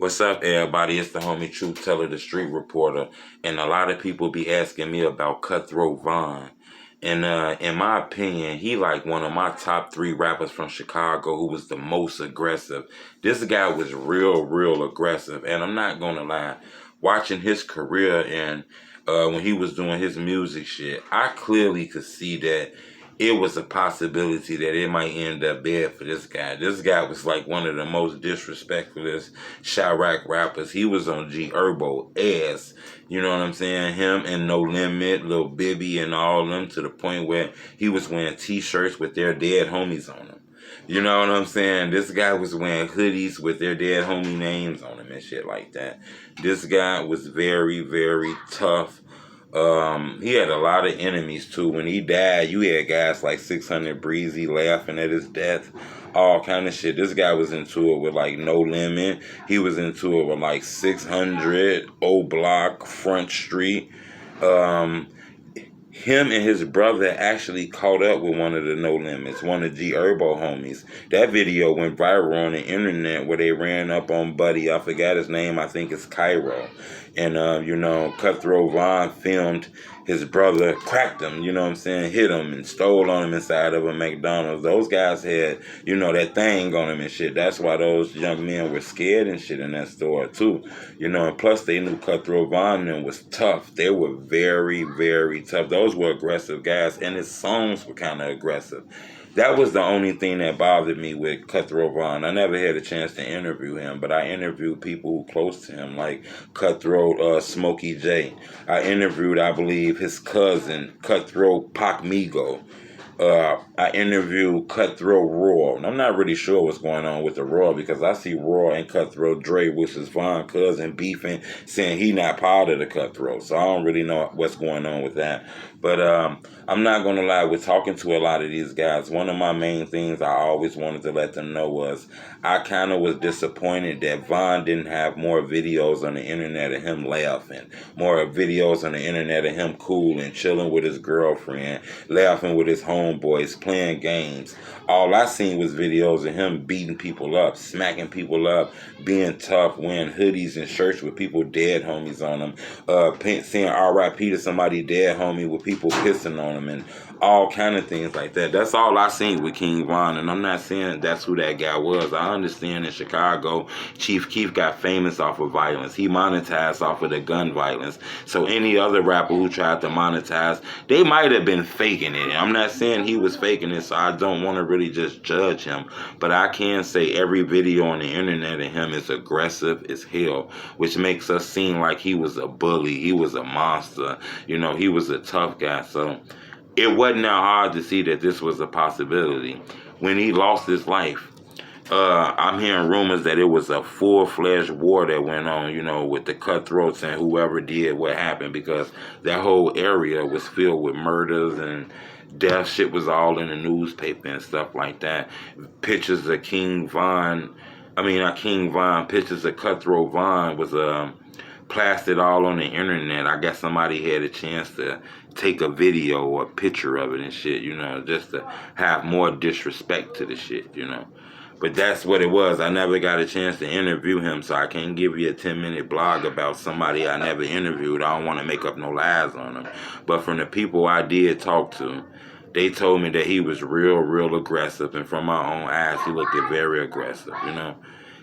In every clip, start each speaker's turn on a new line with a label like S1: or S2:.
S1: What's up, everybody? It's the homie Truth Teller, the street reporter, and a lot of people be asking me about Cutthroat Vaughn. And in my opinion, he like one of my top three rappers from Chicago who was the most aggressive. This guy was real aggressive, and I'm not gonna lie. Watching his career and when he was doing his music shit, I clearly could see that it was a possibility that it might end up bad for this guy. This guy was like one of the most disrespectfulest Chirac rappers. He was on G Herbo ass. You know what I'm saying? Him and No Limit, Lil Bibby and all of them, to the point where he was wearing t-shirts with their dead homies on them. You know what I'm saying? This guy was wearing hoodies with their dead homie names on them and shit like that. This guy was very tough. He had a lot of enemies too. When he died, you had guys like 600 Breezy laughing at his death, all kind of shit. This guy was into it with like No Limit. He was into it with like 600, O Block, Front Street. Him and his brother actually caught up with one of the No Limits, one of G Herbo homies. That video went viral on the internet where they ran up on Buddy. I forgot his name. I think it's Cairo. And, Cutthroat Vaughn filmed his brother, cracked him, you know what I'm saying, hit him and stole on him inside of a McDonald's. Those guys had, that thing on him and shit. That's why those young men were scared and shit in that store too. And plus they knew Cutthroat Vaughn and was tough. They were very tough. Those were aggressive guys, and his songs were kind of aggressive. That was the only thing that bothered me with Cutthroat Vaughn. I never had a chance to interview him, but I interviewed people close to him, like Cutthroat Smokey J. I interviewed, I believe, his cousin, Cutthroat Pac Migo. I interviewed Cutthroat Raw. And I'm not really sure what's going on with the Raw, because I see Raw and Cutthroat Dre, which is Von's cousin, beefing, saying he not part of the Cutthroat. So I don't really know what's going on with that. But I'm not going to lie, with talking to a lot of these guys, one of my main things I always wanted to let them know was I kind of was disappointed that Von didn't have more videos on the internet of him laughing, more videos on the internet of him cool and chilling with his girlfriend, laughing with his homeboys, playing games. All I seen was videos of him beating people up, smacking people up, being tough, wearing hoodies and shirts with people dead homies on them, saying R.I.P. to somebody dead homie with people pissing on him and all kind of things like that. That's all I seen with King Von, and I'm not saying that's who that guy was. I understand in Chicago, Chief Keef got famous off of violence. He monetized off of the gun violence. So any other rapper who tried to monetize, they might have been faking it. I'm not saying he was faking it, so I don't want to really just judge him. But I can say every video on the internet of him is aggressive as hell, which makes us seem like he was a bully, he was a monster, he was a tough guy. So it wasn't that hard to see that this was a possibility. When he lost his life, I'm hearing rumors that it was a full-fledged war that went on, with the cutthroats and whoever did what happened, because that whole area was filled with murders and death. Shit was all in the newspaper and stuff like that. Pictures of pictures of Cutthroat Vaughn was plastered all on the internet. I guess somebody had a chance to take a video or a picture of it and shit, just to have more disrespect to the shit, But that's what it was. I never got a chance to interview him, so I can't give you a 10-minute blog about somebody I never interviewed. I don't want to make up no lies on him. But from the people I did talk to, they told me that he was real aggressive, and from my own eyes, he looked very aggressive,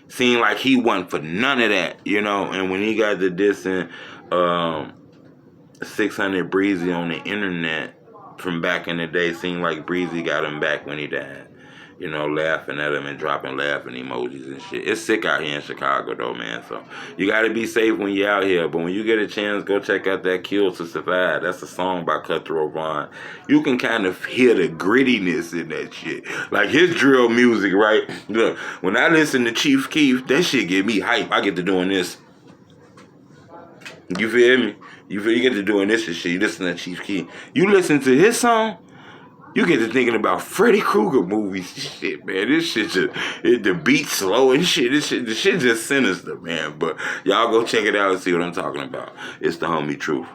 S1: Seemed like he wasn't for none of that, And when he got to dissing 600 Breezy on the internet from back in the day, seemed like Breezy got him back when he died. Laughing at him and dropping laughing emojis and shit. It's sick out here in Chicago, though, man. So you got to be safe when you're out here. But when you get a chance, go check out that Kill to Survive. That's a song by Cutthroat Vaughn. You can kind of hear the grittiness in that shit. Like his drill music, right? Look, when I listen to Chief Keef, that shit get me hype. I get to doing this. You feel me? You get to doing this and shit. You listen to Chief Keef. You listen to his song, you get to thinking about Freddy Krueger movies and shit, man. This shit just, the beat slow and shit. The shit just sinister, man. But y'all go check it out and see what I'm talking about. It's the homie Truth.